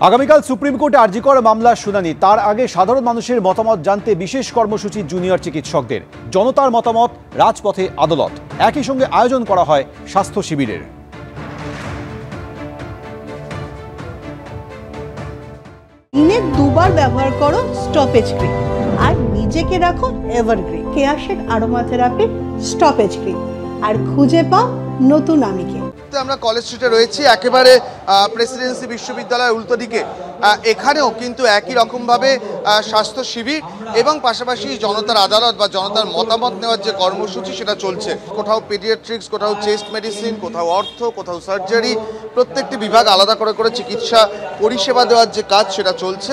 আগামীকাল সুপ্রিম কোর্টে আরজিকর মামলার শুনানি। তার আগে সাধারণ মানুষের মতামত জানতে বিশেষ কর্মসূচি জুনিয়র চিকিৎসকদের। জনতার মতামত, রাজপথে আদালত। একই সঙ্গে আয়োজন করা হয় স্বাস্থ্য শিবিরের। দিনে দুবার ব্যবহার করো স্টপেজ ক্রিম আর নিজেকে রাখো এভারগ্রিন। কেয়াশেক আরোমা থেরাপি স্টপেজ ক্রিম আর খুঁজে পাও নতুন আমিকে। আমরা কলেজ স্ট্রিটে রয়েছি, একেবারে প্রেসিডেন্সি বিশ্ববিদ্যালয়ের উল্টো দিকে। এখানেও কিন্তু একই রকমভাবে স্বাস্থ্য শিবির এবং পাশাপাশি জনতার আদালত বা জনতার মতামত নেওয়ার যে কর্মসূচি সেটা চলছে। কোথাও পেডিয়াট্রিক্স, কোথাও চেস্ট মেডিসিন, কোথাও অর্থ, কোথাও সার্জারি, প্রত্যেকটি বিভাগ আলাদা করে করে চিকিৎসা পরিষেবা দেওয়ার যে কাজ সেটা চলছে।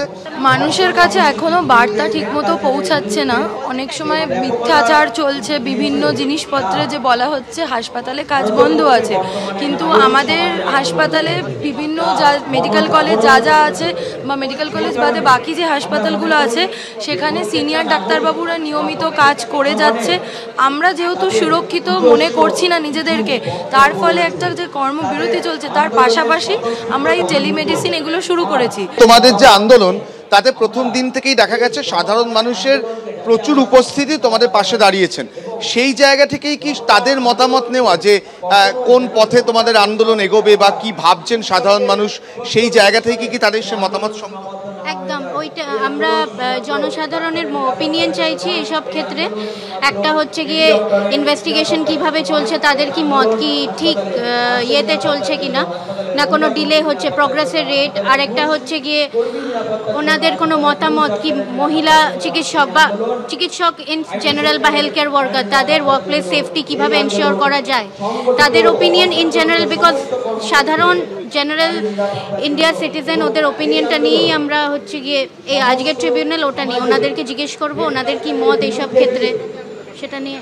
মানুষের কাছে এখনো বার্তা ঠিকমতো পৌঁছাচ্ছে না। অনেক সময় মিথ্যাচার চলছে, বিভিন্ন জিনিসপত্রে যে বলা হচ্ছে হাসপাতালে কাজ বন্ধ আছে, কিন্তু আমাদের হাসপাতালে বিভিন্ন যা মেডিকেল কলেজ যা আছে বা মেডিকেল কলেজ বাদে বাকি যে হাসপাতালগুলো আছে সেখানে সিনিয়র ডাক্তারবাবুরা নিয়মিত কাজ করে যাচ্ছে। আমরা যেহেতু সুরক্ষিত মনে করছি না নিজেদেরকে, তার ফলে একটা যে কর্মবিরতি চলছে, তার পাশাপাশি আমরা এই টেলিমেডিসিন এগুলো শুরু করেছি। তোমাদের যে আন্দোলন তাতে প্রথম দিন থেকেই দেখা গেছে সাধারণ মানুষের প্রচুর উপস্থিতি তোমাদের পাশে দাঁড়িয়েছেন। সেই জায়গা থেকেই কি তাদের মতামত নেওয়া যে কোন পথে তোমাদের আন্দোলন এগোবে বা কি ভাবছেন সাধারণ মানুষ, সেই জায়গা থেকে কি তাদের সে মতামত সম্ভব? একদম ওইটা আমরা জনসাধারণের ওপিনিয়ন চাইছি এইসব ক্ষেত্রে। একটা হচ্ছে গিয়ে ইনভেস্টিগেশন কিভাবে চলছে, তাদের কি মত কি ঠিক ইয়েতে চলছে কিনা, না কোনো ডিলে হচ্ছে, প্রগ্রেসের রেট। আর একটা হচ্ছে গিয়ে ওনাদের কোনো মতামত কি মহিলা চিকিৎসক বা চিকিৎসক ইন জেনারেল বা হেলথ কেয়ার ওয়ার্কার, তাদের ওয়ার্কপ্লেস সেফটি কিভাবে এনশিওর করা যায়, তাদের ওপিনিয়ন ইন জেনারেল। বিকজ সাধারণ জেনারেল ইন্ডিয়ার সিটিজেন, ওদের ওপিনিয়নটা নিয়েই আমরা হচ্ছে গিয়ে এই আজকের ট্রিবিউনাল ওটা নিয়ে ওনাদেরকে জিজ্ঞেস করবো ওনাদের কি মত এইসব ক্ষেত্রে, সেটা নিয়ে।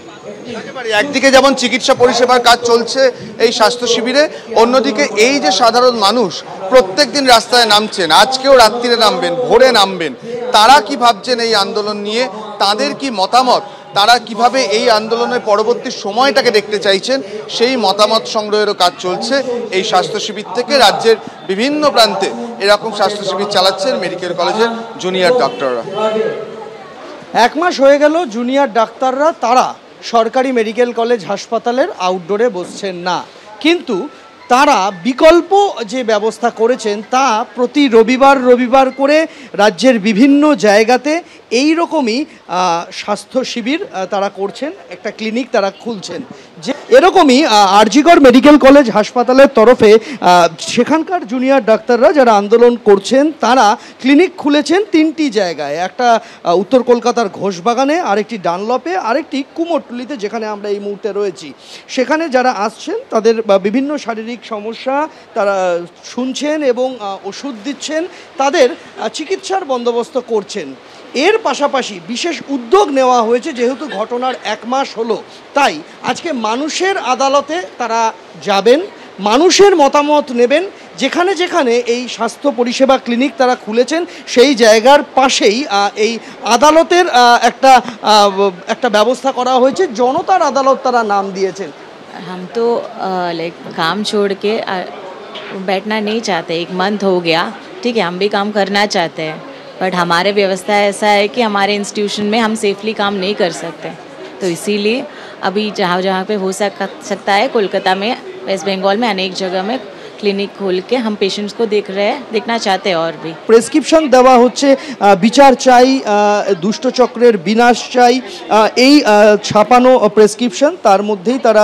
একদিকে যেমন চিকিৎসা পরিষেবার কাজ চলছে এই স্বাস্থ্য শিবিরে, অন্যদিকে এই যে সাধারণ মানুষ প্রত্যেক দিন রাস্তায় নামছেন, আজকেও রাত্রিরে নামবেন, ভোরে নামবেন, তারা কি ভাবছেন এই আন্দোলন নিয়ে, তাদের কি মতামত, তারা কিভাবে এই আন্দোলনের পরবর্তী সময়টাকে দেখতে চাইছেন, সেই মতামত সংগ্রহেরও কাজ চলছে এই স্বাস্থ্য শিবির থেকে। রাজ্যের বিভিন্ন প্রান্তে এরকম স্বাস্থ্য শিবির চালাচ্ছেন মেডিকেল কলেজের জুনিয়র ডাক্তাররা। এক মাস হয়ে গেল জুনিয়র ডাক্তাররা তারা সরকারি মেডিকেল কলেজ হাসপাতালের আউটডোরে বসছেন না, কিন্তু তারা বিকল্প যে ব্যবস্থা করেছেন তা প্রতি রবিবার করে রাজ্যের বিভিন্ন জায়গাতে এই রকমই স্বাস্থ্য শিবির তারা করছেন, একটা ক্লিনিক তারা খুলছেন। যে এরকমই আরজিকর মেডিকেল কলেজ হাসপাতালের তরফে সেখানকার জুনিয়র ডাক্তাররা যারা আন্দোলন করছেন তারা ক্লিনিক খুলেছেন তিনটি জায়গায়। একটা উত্তর কলকাতার ঘোষবাগানে, আরেকটি ডানলপে, আরেকটি কুমোরটুলিতে, যেখানে আমরা এই মুহূর্তে রয়েছি। সেখানে যারা আসছেন তাদের বিভিন্ন শারীরিক সমস্যা তারা শুনছেন এবং ওষুধ দিচ্ছেন, তাদের চিকিৎসার বন্দোবস্ত করছেন। এর পাশাপাশি বিশেষ উদ্যোগ নেওয়া হয়েছে, যেহেতু ঘটনার এক মাস হলো, তাই আজকে মানুষের আদালতে তারা যাবেন, মানুষের মতামত নেবেন। যেখানে যেখানে এই স্বাস্থ্য পরিষেবা ক্লিনিক তারা খুলেছেন সেই জায়গার পাশেই এই আদালতের একটা ব্যবস্থা করা হয়েছে, জনতার আদালত তারা নাম দিয়েছেন। हम तो लाइक काम छोड़ के बैठना नहीं चाहते। एक मंथ हो गया, ठीक है, हम भी काम करना चाहते हैं, बट हमारे व्यवस्था ऐसा है कि हमारे इंस्टीट्यूशन में हम सेफली काम नहीं कर सकते। तो इसीलिए अभी जहाँ पे हो सकता है, कोलकाता में, वेस्ट बंगाल में अनेक जगह में क्लिनिक खोल के हम पेशेंट्स को देखना चाहते हैं। और भी প্রেসক্রিপশন দেওয়া হচ্ছে, বিচার চাই, দুষ্ট চক্রের বিনাশ চাই, এই ছাপানো প্রেসক্রিপশন, তার মধ্যেই তারা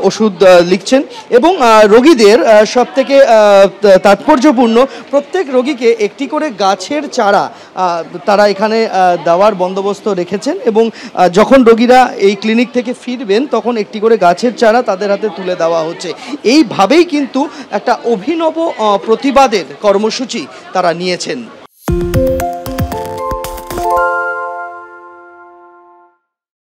ওষুধ লিখছেন। এবং রোগীদের সবথেকে তাৎপর্যপূর্ণ, প্রত্যেক রোগীকে একটি করে গাছের চারা তারা এখানে দেওয়ার বন্দোবস্ত রেখেছেন এবং যখন রোগীরা এই ক্লিনিক থেকে ফিরবেন তখন একটি করে গাছের চারা তাদের হাতে তুলে দেওয়া হচ্ছে। এইভাবেই কিন্তু একটা অভিনব প্রতিবাদের কর্মসূচি তারা নিয়েছেন।